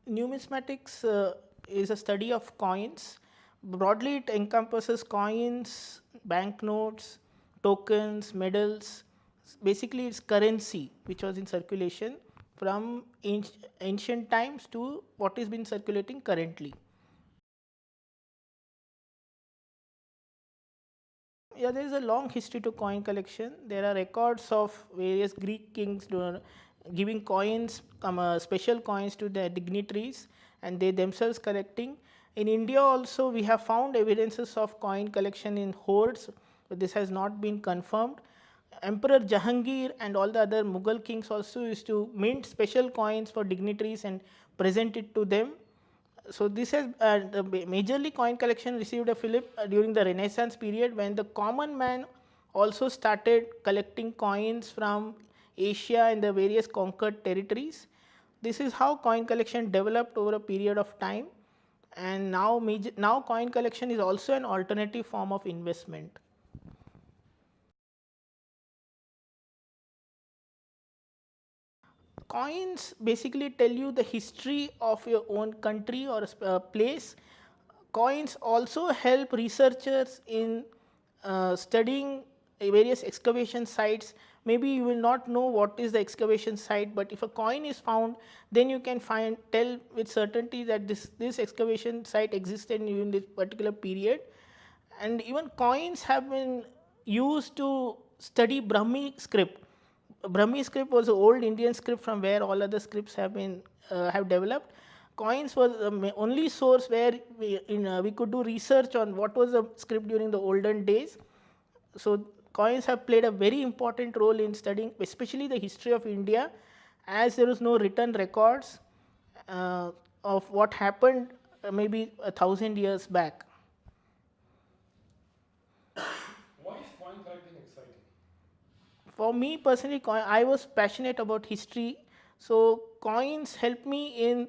Numismatics is a study of coins. Broadly, it encompasses coins, banknotes, tokens, medals. Basically, it's currency which was in circulation from ancient times to what is been circulating currently. Yeah, there is a long history to coin collection. There are records of various Greek kings giving coins, special coins to their dignitaries, and they themselves collecting. In India also, we have found evidences of coin collection in hoards, but this has not been confirmed. Emperor Jahangir and all the other Mughal kings also used to mint special coins for dignitaries and present it to them. So this has the majorly coin collection received a fillip during the Renaissance period, when the common man also started collecting coins from Asia and the various conquered territories. This is how coin collection developed over a period of time, and now coin collection is also an alternative form of investment. Coins basically tell you the history of your own country or place. Coins also help researchers in studying various excavation sites. Maybe you will not know what is the excavation site, but if a coin is found, then you can tell with certainty that this excavation site existed during this particular period. And even coins have been used to study Brahmi script. Brahmi script was an old Indian script from where all other scripts have developed. Coins was the only source where we could do research on what was the script during the olden days. So coins have played a very important role in studying, especially the history of India, as there is no written records uh, of what happened maybe 1,000 years back. Why is coin collecting exciting? For me personally, I was passionate about history, so coins help me in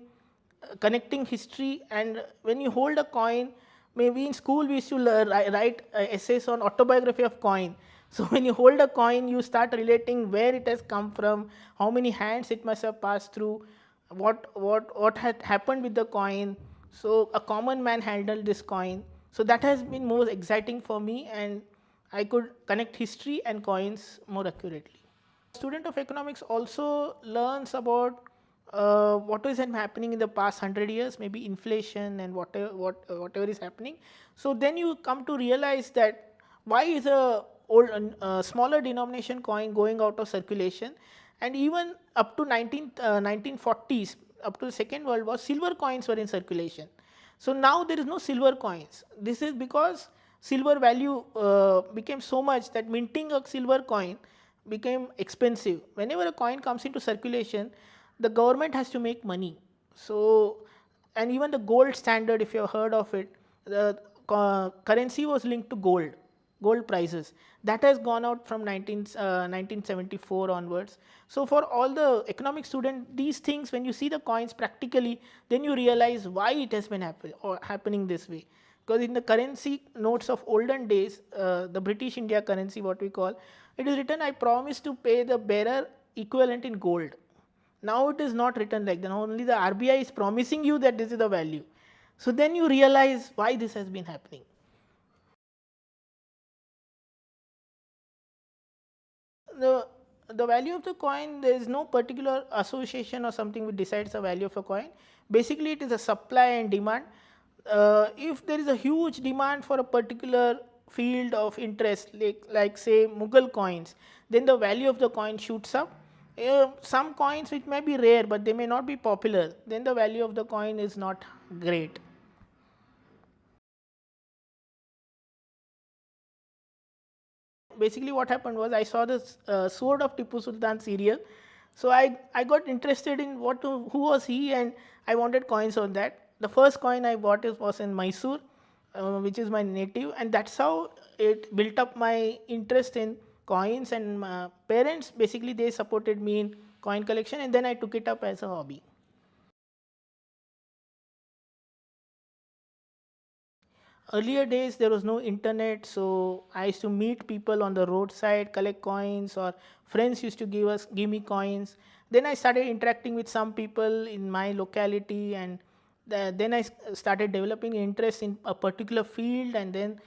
connecting history. And when you hold a coin, maybe in school we used to write essays on autobiography of coin. So when you hold a coin, you start relating where it has come from, how many hands it must have passed through, what had happened with the coin. So a common man handled this coin. So that has been most exciting for me, and I could connect history and coins more accurately. Student of economics also learns about what is happening in the past 100 years, maybe inflation and whatever is happening. So then you come to realize that why is a smaller denomination coin going out of circulation, and even up to 1940s, up to the Second World War, silver coins were in circulation. So now there is no silver coins. This is because silver value became so much that minting a silver coin became expensive. Whenever a coin comes into circulation, the government has to make money. So, and even the gold standard, if you have heard of it, the currency was linked to gold prices. That has gone out from 1974 onwards. So for all the economic student, these things, when you see the coins practically, then you realize why it has been happening this way. Because in the currency notes of olden days, the British India currency, what we call, it is written, I promise to pay the bearer equivalent in gold. Now it is not written like that. Now only the RBI is promising you that this is the value. So then you realize why this has been happening. The the value of the coin, there is no particular association or something which decides the value of a coin. Basically, it is a supply and demand. If there is a huge demand for a particular field of interest, like say Mughal coins, then the value of the coin shoots up. Some coins which may be rare but they may not be popular, then the value of the coin is not great. Basically what happened was, I saw this Sword of Tipu Sultan serial. So I got interested in who was he, and I wanted coins on that. The first coin I bought was in Mysore, which is my native, and that's how it built up my interest in coins. And my parents basically they supported me in coin collection, and then I took it up as a hobby. Earlier days there was no internet, so I used to meet people on the roadside, collect coins, or friends used to give me coins. Then I started interacting with some people in my locality, and then I started developing interest in a particular field, and then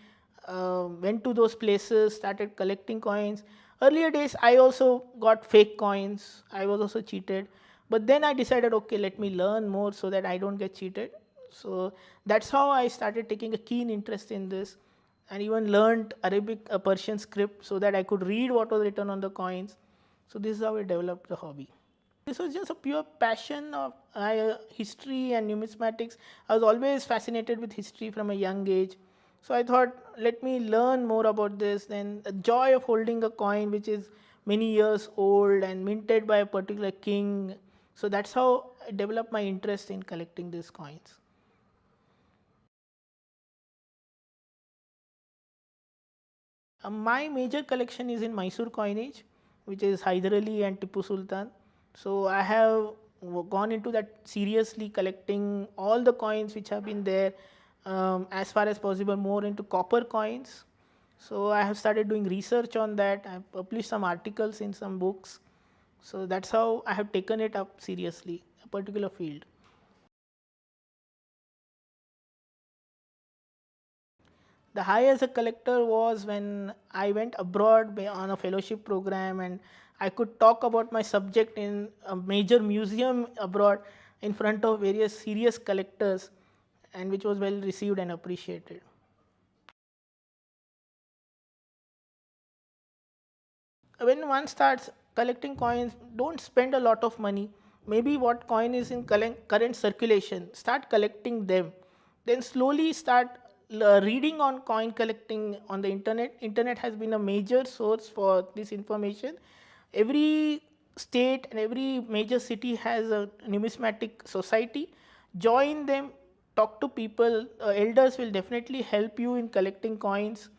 went to those places, started collecting coins. Earlier days, I also got fake coins. I was also cheated, but then I decided, okay, let me learn more so that I don't get cheated. So that's how I started taking a keen interest in this, and even learned Arabic, Persian script, so that I could read what was written on the coins. So this is how I developed the hobby. This was just a pure passion of history and numismatics. I was always fascinated with history from a young age. So I thought, let me learn more about this. Then the joy of holding a coin which is many years old and minted by a particular king. So that's how I developed my interest in collecting these coins. My major collection is in Mysore coinage, which is Hyder Ali and Tipu Sultan. So I have gone into that seriously, collecting all the coins which have been there, as far as possible, more into copper coins. So I have started doing research on that. I have published some articles in some books. So that's how I have taken it up seriously, a particular field. The high as a collector was when I went abroad on a fellowship program, and I could talk about my subject in a major museum abroad in front of various serious collectors, and which was well received and appreciated. When one starts collecting coins, don't spend a lot of money. Maybe what coin is in current circulation, start collecting them. Then slowly start reading on coin collecting on the internet. Internet has been a major source for this information. Every state and every major city has a numismatic society. Join them, talk to people. Elders will definitely help you in collecting coins.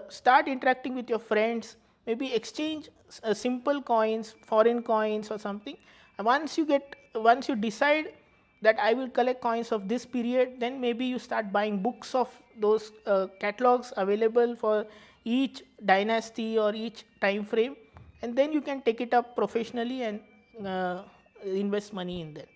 Start interacting with your friends, maybe exchange simple coins, foreign coins or something. And once you decide that I will collect coins of this period, then maybe you start buying books of those catalogs available for each dynasty or each time frame, and then you can take it up professionally and invest money in that.